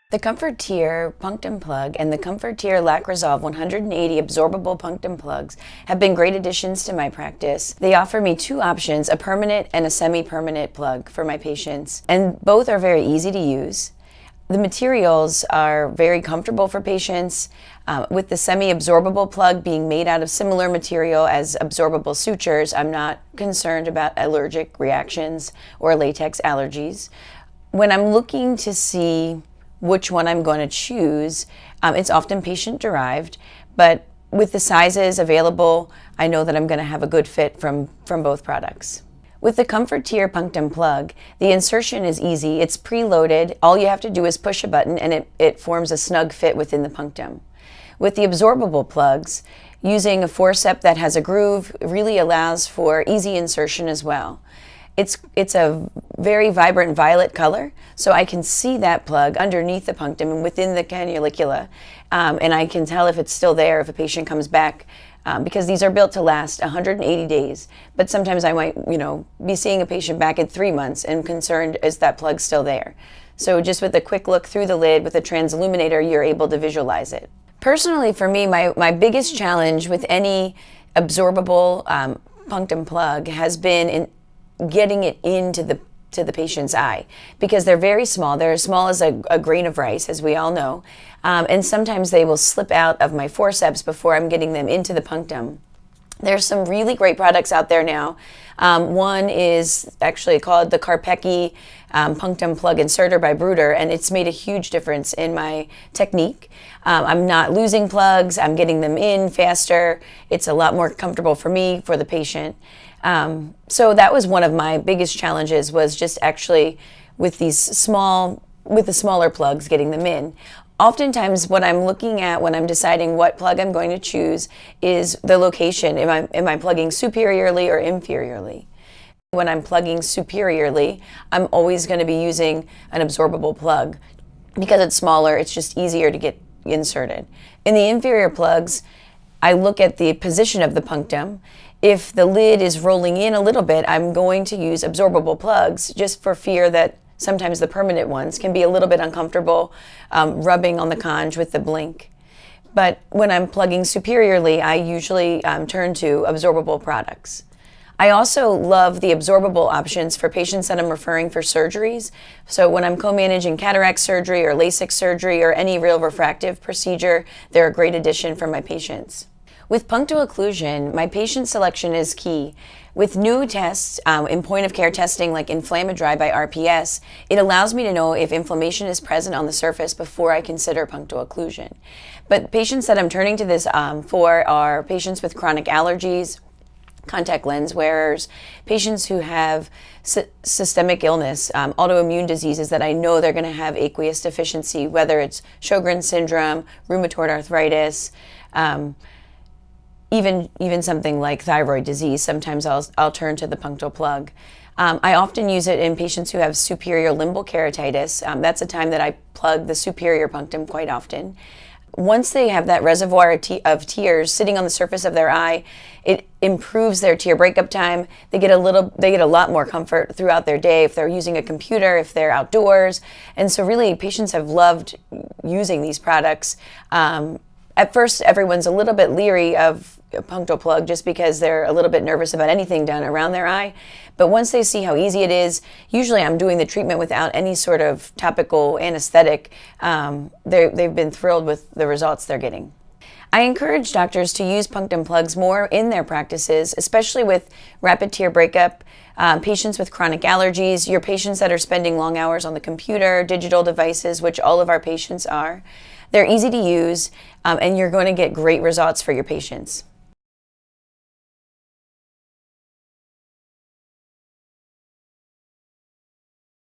The Comfort Tier Punctum Plug and the Comfort Tier Lac Resolve 180 absorbable punctum plugs have been great additions to my practice. They offer me two options, a permanent and a semi-permanent plug for my patients, and both are very easy to use. The materials are very comfortable for patients, with the semi-absorbable plug being made out of similar material as absorbable sutures. I'm not concerned about allergic reactions or latex allergies. When I'm looking to see which one I'm going to choose, it's often patient-derived, but with the sizes available, I know that I'm going to have a good fit from both products. With the Comfort Tier Punctum Plug, the insertion is easy. It's preloaded. All you have to do is push a button and it forms a snug fit within the punctum. With the absorbable plugs, using a forceps that has a groove really allows for easy insertion as well. It's a very vibrant violet color, so I can see that plug underneath the punctum and within the cannulicula, and I can tell if it's still there if a patient comes back, because these are built to last 180 days. But sometimes I might, be seeing a patient back in 3 months and concerned, is that plug still there? So just with a quick look through the lid with a transilluminator, you're able to visualize it. Personally, for me, my biggest challenge with any absorbable punctum plug has been in getting it into the patient's eye, because they're very small. They're as small as a grain of rice, as we all know, and sometimes they will slip out of my forceps before I'm getting them into the punctum. There's some really great products out there now. One is actually called the Carpecchi Punctum Plug Inserter by Bruder, and it's made a huge difference in my technique. I'm not losing plugs. I'm getting them in faster. It's a lot more comfortable for me, for the patient. So that was one of my biggest challenges, was just actually with the smaller plugs, getting them in. Oftentimes what I'm looking at when I'm deciding what plug I'm going to choose is the location. Am I plugging superiorly or inferiorly? When I'm plugging superiorly, I'm always going to be using an absorbable plug. Because it's smaller, it's just easier to get inserted. In the inferior plugs, I look at the position of the punctum. If the lid is rolling in a little bit, I'm going to use absorbable plugs, just for fear that sometimes the permanent ones can be a little bit uncomfortable rubbing on the conj with the blink. But when I'm plugging superiorly, I usually turn to absorbable products. I also love the absorbable options for patients that I'm referring for surgeries. So when I'm co-managing cataract surgery or LASIK surgery or any real refractive procedure, they're a great addition for my patients. With punctual occlusion, my patient selection is key. With new tests in point-of-care testing like Inflammadry by RPS, it allows me to know if inflammation is present on the surface before I consider punctual occlusion. But patients that I'm turning to this for are patients with chronic allergies, contact lens wearers, patients who have systemic illness, autoimmune diseases that I know they're going to have aqueous deficiency, whether it's Sjogren's syndrome, rheumatoid arthritis, even something like thyroid disease. Sometimes I'll turn to the punctal plug. I often use it in patients who have superior limbal keratitis. That's a time that I plug the superior punctum quite often. Once they have that reservoir of tears sitting on the surface of their eye, it improves their tear breakup time. They get a lot more comfort throughout their day if they're using a computer, if they're outdoors. And so really, patients have loved using these products. At first, everyone's a little bit leery of a punctal plug just because they're a little bit nervous about anything done around their eye. But once they see how easy it is, usually I'm doing the treatment without any sort of topical anesthetic. They've been thrilled with the results they're getting. I encourage doctors to use punctum plugs more in their practices, especially with rapid tear breakup, patients with chronic allergies, your patients that are spending long hours on the computer, digital devices, which all of our patients are. They're easy to use, and you're going to get great results for your patients.